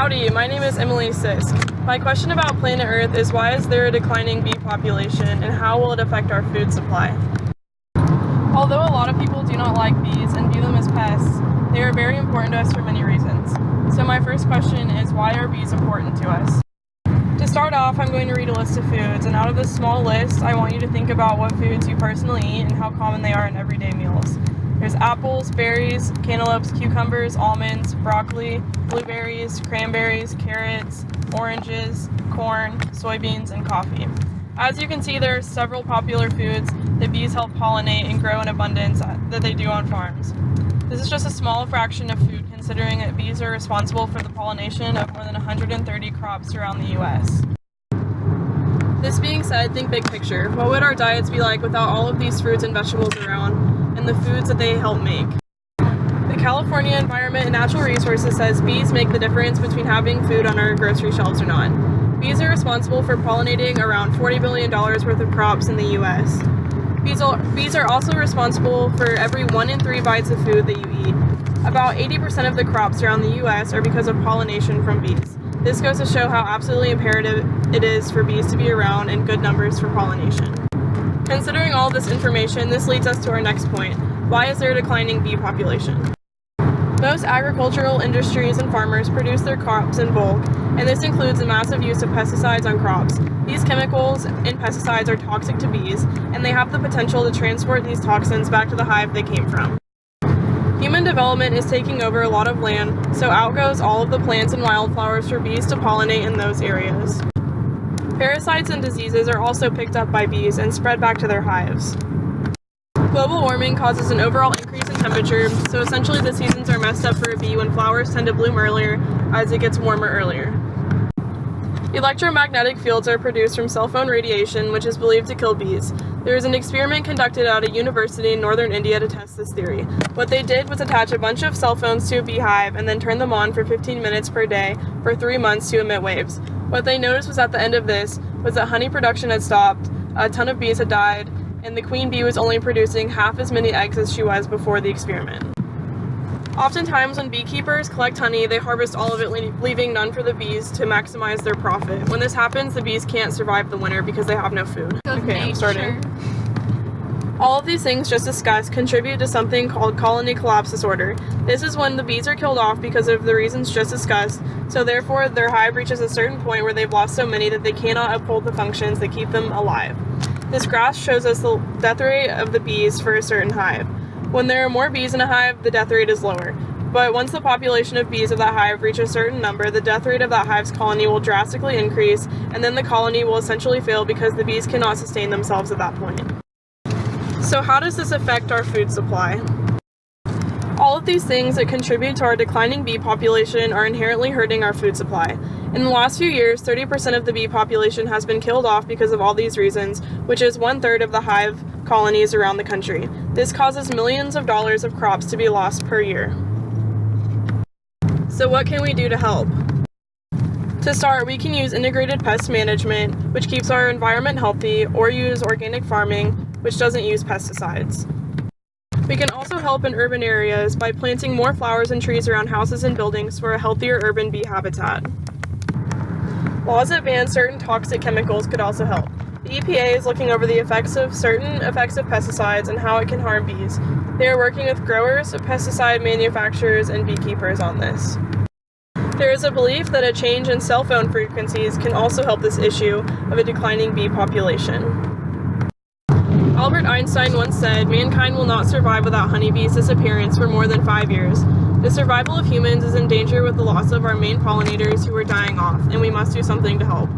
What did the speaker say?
Howdy, my name is Emily Sisk. My question about planet Earth is why is there a declining bee population and how will it affect our food supply? Although a lot of people do not like bees and view them as pests, they are very important to us for many reasons. So my first question is why are bees important to us? To start off, I'm going to read a list of foods, and out of this small list, I want you to think about what foods you personally eat and how common they are in everyday meals. There's apples, berries, cantaloupes, cucumbers, almonds, broccoli, blueberries, cranberries, carrots, oranges, corn, soybeans, and coffee. As you can see, there are several popular foods that bees help pollinate and grow in abundance that they do on farms. This is just a small fraction of food, considering that bees are responsible for the pollination of more than 130 crops around the U.S. This being said, think big picture. What would our diets be like without all of these fruits and vegetables around and the foods that they help make? The California Environment and Natural Resources says bees make the difference between having food on our grocery shelves or not. Bees are responsible for pollinating around $40 billion worth of crops in the U.S. Bees are also responsible for every 1 in 3 bites of food that you eat. About 80% of the crops around the U.S. are because of pollination from bees. This goes to show how absolutely imperative it is for bees to be around in good numbers for pollination. Considering all this information, this leads us to our next point. Why is there a declining bee population? Most agricultural industries and farmers produce their crops in bulk, and this includes a massive use of pesticides on crops. These chemicals and pesticides are toxic to bees, and they have the potential to transport these toxins back to the hive they came from. Human development is taking over a lot of land, so out goes all of the plants and wildflowers for bees to pollinate in those areas. Parasites and diseases are also picked up by bees and spread back to their hives. Global warming causes an overall increase in temperature, so essentially the seasons are messed up for a bee when flowers tend to bloom earlier as it gets warmer earlier. Electromagnetic fields are produced from cell phone radiation, which is believed to kill bees. There was an experiment conducted at a university in northern India to test this theory. What they did was attach a bunch of cell phones to a beehive and then turn them on for 15 minutes per day for 3 months to emit waves. What they noticed was at the end of this was that honey production had stopped, a ton of bees had died, and the queen bee was only producing half as many eggs as she was before the experiment. Oftentimes, when beekeepers collect honey, they harvest all of it, leaving none for the bees to maximize their profit. When this happens, the bees can't survive the winter because they have no food. Okay, I'm starting. All of these things just discussed contribute to something called colony collapse disorder. This is when the bees are killed off because of the reasons just discussed, so therefore their hive reaches a certain point where they've lost so many that they cannot uphold the functions that keep them alive. This graph shows us the death rate of the bees for a certain hive. When there are more bees in a hive, the death rate is lower. But once the population of bees of that hive reach a certain number, the death rate of that hive's colony will drastically increase, and then the colony will essentially fail because the bees cannot sustain themselves at that point. So how does this affect our food supply? All of these things that contribute to our declining bee population are inherently hurting our food supply. In the last few years, 30% of the bee population has been killed off because of all these reasons, which is 1/3 of the hive colonies around the country. This causes millions of dollars of crops to be lost per year. So what can we do to help? To start, we can use integrated pest management, which keeps our environment healthy, or use organic farming, which doesn't use pesticides. We can also help in urban areas by planting more flowers and trees around houses and buildings for a healthier urban bee habitat. Laws that ban certain toxic chemicals could also help. The EPA is looking over the effects of certain effective pesticides and how it can harm bees. They are working with growers, pesticide manufacturers, and beekeepers on this. There is a belief that a change in cell phone frequencies can also help this issue of a declining bee population. Albert Einstein once said, "Mankind will not survive without honeybees' disappearance for more than 5 years. The survival of humans is in danger with the loss of our main pollinators who are dying off, and we must do something to help."